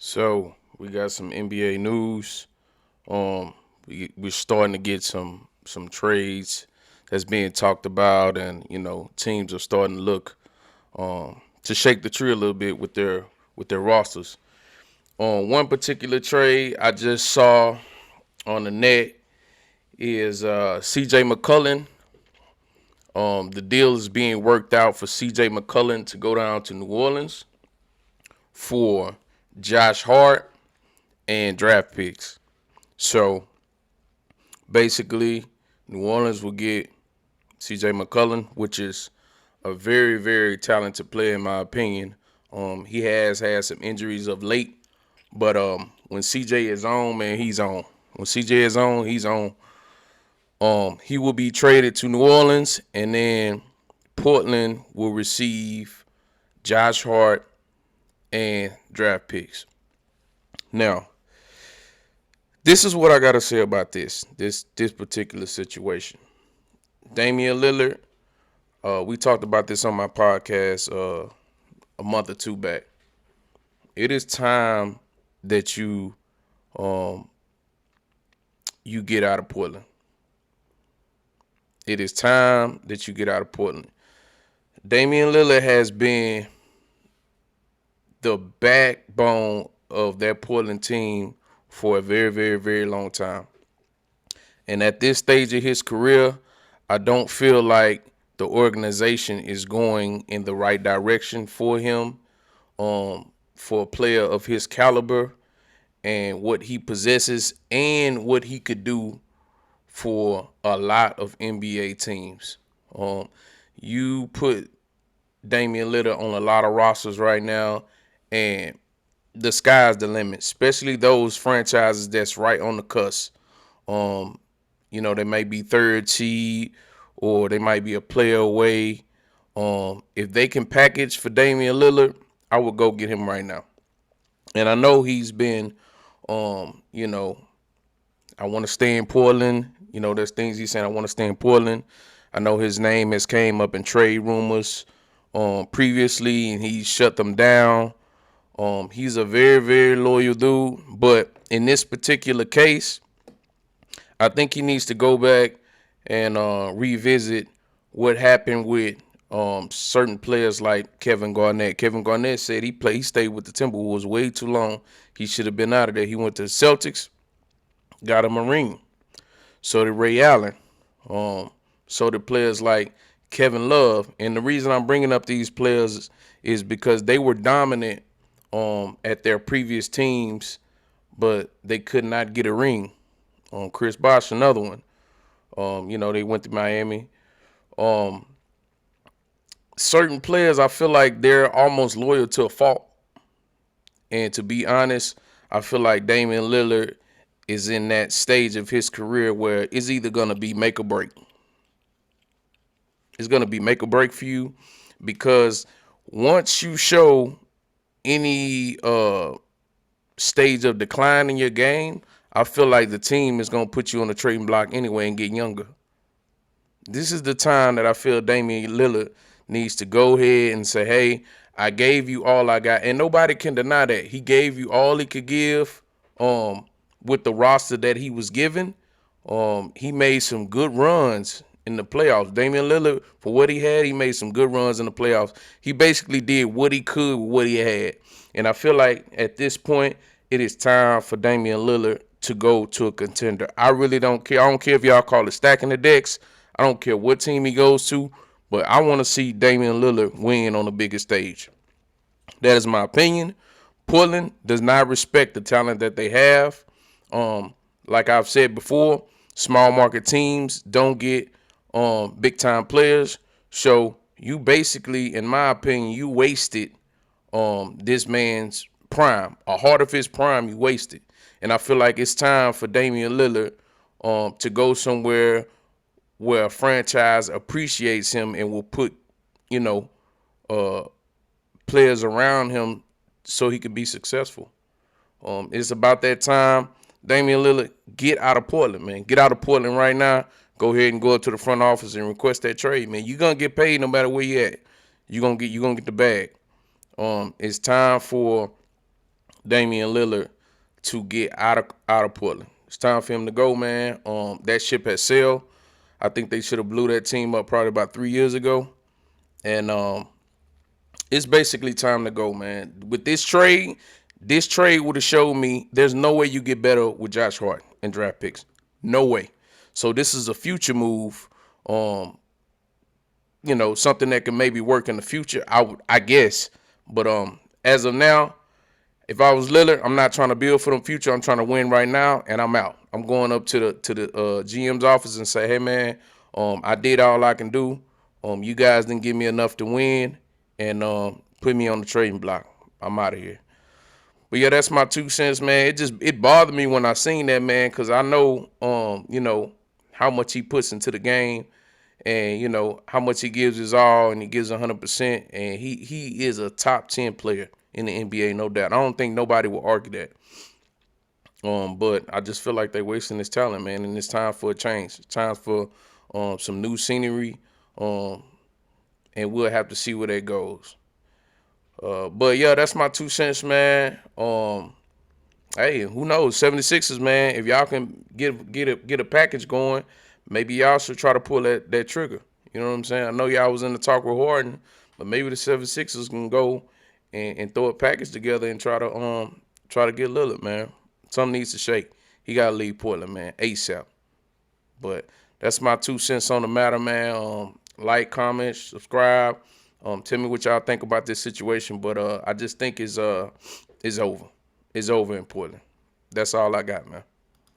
So we got some NBA news. We're starting to get some trades that's being talked about, and teams are starting to look to shake the tree a little bit with their rosters. On one particular trade I just saw on the net is CJ McCollum. The deal is being worked out for CJ McCollum to go down to New Orleans for Josh Hart and draft picks. So basically, New Orleans will get CJ McCollum, which is a very, very talented player in my opinion. He has had some injuries of late, but when CJ is on, man, he's on. When CJ is on, he's on. He will be traded to New Orleans, and then Portland will receive Josh Hart and draft picks. Now, this is what I gotta say about this particular situation. Damian Lillard, we talked about this on my podcast a month or two back. It is time that um you get out of Portland. It is time that you get out of Portland. Damian Lillard has been the backbone of that Portland team for a very, very, very long time. And at this stage of his career, I don't feel like the organization is going in the right direction for him, for a player of his caliber and what he possesses and what he could do for a lot of NBA teams. You put Damian Lillard on a lot of rosters right now, and the sky's the limit, especially those franchises that's right on the cusp. They may be third seed or they might be a player away. If they can package for Damian Lillard, I would go get him right now. And I know he's been, you know, I want to stay in Portland. There's things he's saying. I want to stay in Portland. I know his name has came up in trade rumors previously, and he shut them down. He's a very, very loyal dude. But in this particular case, I think he needs to go back and revisit what happened with certain players like Kevin Garnett. Kevin Garnett said he stayed with the Timberwolves way too long. He should have been out of there. He went to the Celtics, got a ring. So did Ray Allen. So did players like Kevin Love. And the reason I'm bringing up these players is because they were dominant at their previous teams, but they could not get a ring. Chris Bosh, another one. They went to Miami. Certain players, I feel like they're almost loyal to a fault. And to be honest, I feel like Damian Lillard is in that stage of his career where it's either going to be make or break. It's going to be make or break for you, because once you show any stage of decline in your game, I feel like the team is going to put you on the trading block anyway and get younger. This is the time that I feel Damian Lillard needs to go ahead and say, hey, I gave you all I got. And nobody can deny that. He gave you all he could give with the roster that he was given. He made some good runs in the playoffs. Damian Lillard, for what he had, he made some good runs in the playoffs. He basically did what he could with what he had. And I feel like at this point, it is time for Damian Lillard to go to a contender. I really don't care. I don't care if y'all call it stacking the decks. I don't care what team he goes to, but I want to see Damian Lillard win on the biggest stage. That is my opinion. Portland does not respect the talent that they have. Like I've said before, small market teams don't get big time players. So you basically, in my opinion, you wasted this man's prime. A heart of his prime, you wasted. And I feel like it's time for Damian Lillard to go somewhere where a franchise appreciates him and will put, uh, players around him so he can be successful. It's about that time. Damian Lillard, get out of Portland, man. Get out of Portland right now. Go ahead and go up to the front office and request that trade, man. You're gonna get paid no matter where you at. You're gonna get the bag. It's time for Damian Lillard to get out of Portland. It's time for him to go, man. That ship has sailed. I think they should have blew that team up probably about 3 years ago, and it's basically time to go, man. With this trade would have showed me there's no way you get better with Josh Hart and draft picks. No way. So this is a future move. Something that can maybe work in the future. I guess. But as of now, if I was Lillard, I'm not trying to build for the future. I'm trying to win right now, and I'm out. I'm going up to the GM's office and say, hey man, I did all I can do. You guys didn't give me enough to win, and put me on the trading block. I'm out of here. But yeah, that's my 2 cents, man. It bothered me when I seen that, man, because I know how much he puts into the game, and how much he gives his all, and he gives 100%, and he is a top 10 player in the NBA, no doubt. I don't think nobody will argue that. But I just feel like they're wasting his talent, man, and it's time for a change. It's time for some new scenery, and we'll have to see where that goes. But yeah, that's my 2 cents, man. Hey, who knows? 76ers, man. If y'all can get a package going, maybe y'all should try to pull that trigger. You know what I'm saying? I know y'all was in the talk with Harden, but maybe the 76ers can go and throw a package together and try to get Lillard, man. Something needs to shake. He gotta leave Portland, man, ASAP. But that's my 2 cents on the matter, man. Like, comment, subscribe. Tell me what y'all think about this situation. But I just think it's over. It's over in Portland. That's all I got, man.